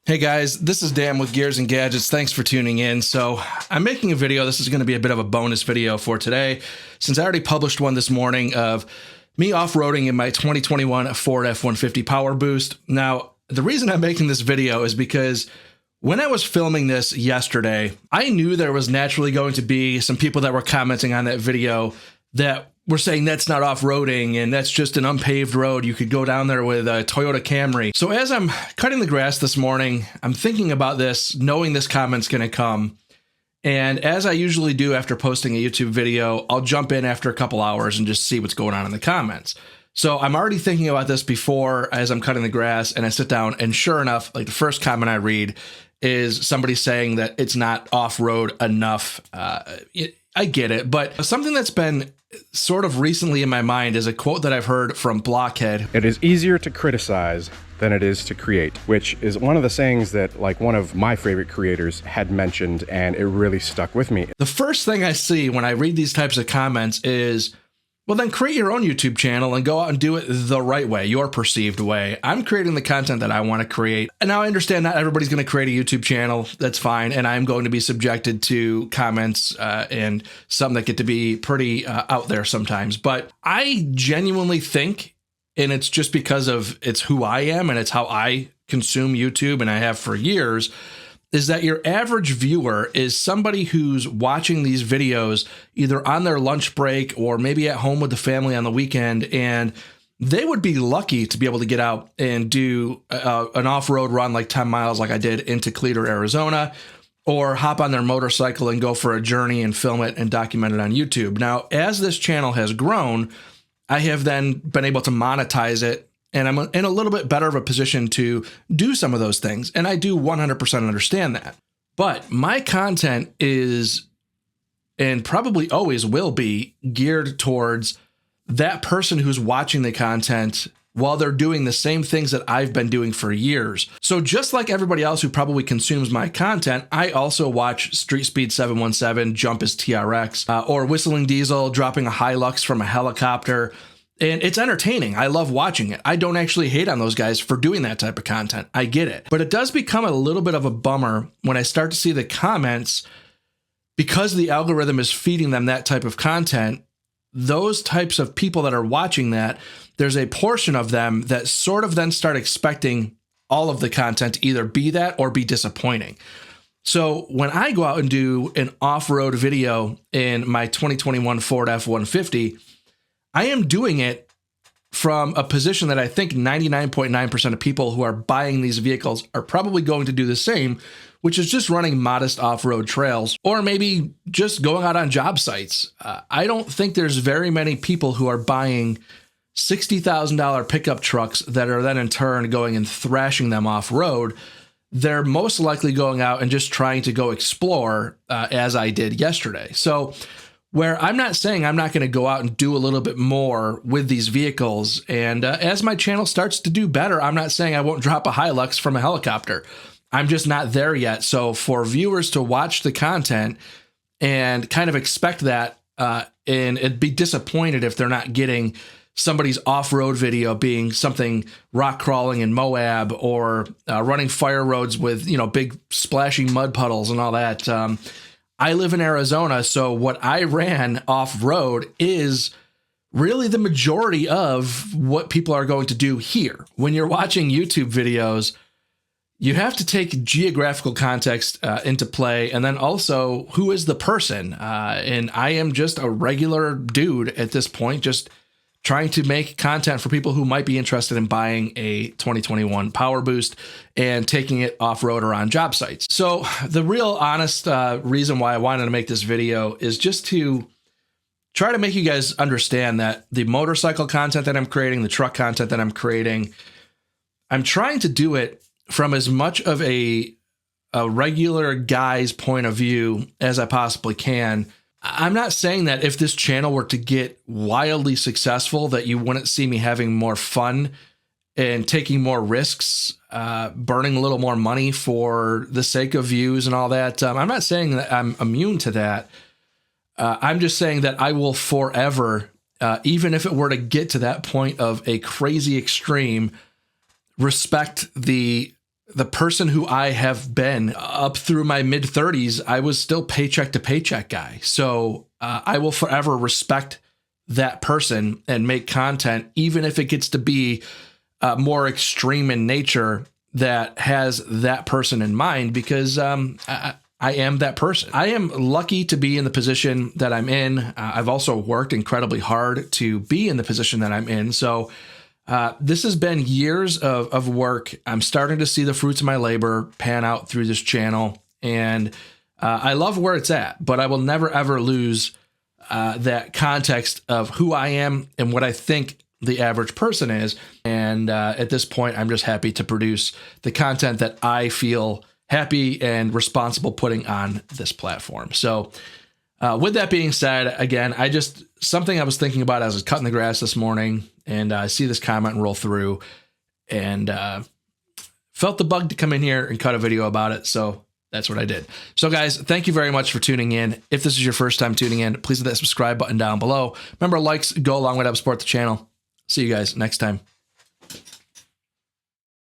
Hey guys, this is Dan with Gears and Gadgets. Thanks for tuning in. So I'm making a video. This is going to be a bit of a bonus video for today, since I already published one this morning of me off-roading in my 2021 Ford F-150 Power Boost. Now, the reason I'm making this video is because when I was filming this yesterday, I knew there was naturally going to be some people that were commenting on that video that were saying that's not off-roading and that's just an unpaved road. You could go down there with a Toyota Camry. So as I'm cutting the grass this morning, I'm thinking about this, knowing this comment's going to come. And as I usually do after posting a YouTube video, I'll jump in after a couple hours and just see what's going on in the comments. So I'm already thinking about this before as I'm cutting the grass, and I sit down, and sure enough, like the first comment I read is somebody saying that it's not off-road enough. I get it, but something that's been sort of recently in my mind is a quote that I've heard from Blockhead. It is easier to criticize than it is to create, which is one of the sayings that like one of my favorite creators had mentioned, and it really stuck with me. The first thing I see when I read these types of comments is, well, then create your own YouTube channel and go out and do it the right way, your perceived way. I'm creating the content that I want to create. And now I understand not everybody's going to create a YouTube channel. That's fine. And I'm going to be subjected to comments and some that get to be pretty out there sometimes. But I genuinely think, and it's just because of it's who I am and it's how I consume YouTube and I have for years, is that your average viewer is somebody who's watching these videos either on their lunch break or maybe at home with the family on the weekend, and they would be lucky to be able to get out and do an off-road run like 10 miles like I did into Clear, Arizona, or hop on their motorcycle and go for a journey and film it and document it on YouTube. Now, as this channel has grown, I have then been able to monetize it, and I'm in a little bit better of a position to do some of those things. And I do 100% understand that. But my content is, and probably always will be, geared towards that person who's watching the content while they're doing the same things that I've been doing for years. So just like everybody else who probably consumes my content, I also watch Street Speed 717 jump his TRX or Whistling Diesel dropping a Hilux from a helicopter. And it's entertaining. I love watching it. I don't actually hate on those guys for doing that type of content. I get it. But it does become a little bit of a bummer when I start to see the comments, because the algorithm is feeding them that type of content. Those types of people that are watching that, there's a portion of them that sort of then start expecting all of the content to either be that or be disappointing. So when I go out and do an off-road video in my 2021 Ford F-150, I am doing it from a position that I think 99.9% of people who are buying these vehicles are probably going to do the same, which is just running modest off-road trails or maybe just going out on job sites. I don't think there's very many people who are buying $60,000 pickup trucks that are then in turn going and thrashing them off-road. They're most likely going out and just trying to go explore, as I did yesterday. So where I'm not saying I'm not going to go out and do a little bit more with these vehicles. And as my channel starts to do better, I'm not saying I won't drop a Hilux from a helicopter. I'm just not there yet. So for viewers to watch the content and kind of expect that and it'd be disappointed if they're not getting somebody's off-road video being something rock crawling in Moab or running fire roads with, you know, big splashing mud puddles and all that. I live in Arizona, so what I ran off-road is really the majority of what people are going to do here. When you're watching YouTube videos, you have to take geographical context into play, and then also who is the person. And I am just a regular dude at this point, just trying to make content for people who might be interested in buying a 2021 Power Boost and taking it off-road or on job sites. So the real honest reason why I wanted to make this video is just to try to make you guys understand that the motorcycle content that I'm creating, the truck content that I'm creating, I'm trying to do it from as much of a regular guy's point of view as I possibly can. I'm not saying that if this channel were to get wildly successful, that you wouldn't see me having more fun and taking more risks, burning a little more money for the sake of views and all that. I'm not saying that I'm immune to that. I'm just saying that I will forever, even if it were to get to that point of a crazy extreme, respect the the person who I have been up through my mid 30s, I was still paycheck to paycheck guy. So I will forever respect that person and make content, even if it gets to be more extreme in nature that has that person in mind, because I am that person. I am lucky to be in the position that I'm in. I've also worked incredibly hard to be in the position that I'm in. So this has been years of work. I'm starting to see the fruits of my labor pan out through this channel. And I love where it's at, but I will never, ever lose that context of who I am and what I think the average person is. And at this point, I'm just happy to produce the content that I feel happy and responsible putting on this platform. So with that being said, again, something I was thinking about as I was cutting the grass this morning, and I see this comment roll through, and felt the bug to come in here and cut a video about it. So that's what I did. So guys, thank you very much for tuning in. If this is your first time tuning in, please hit that subscribe button down below. Remember, likes go a long way to help support the channel. See you guys next time.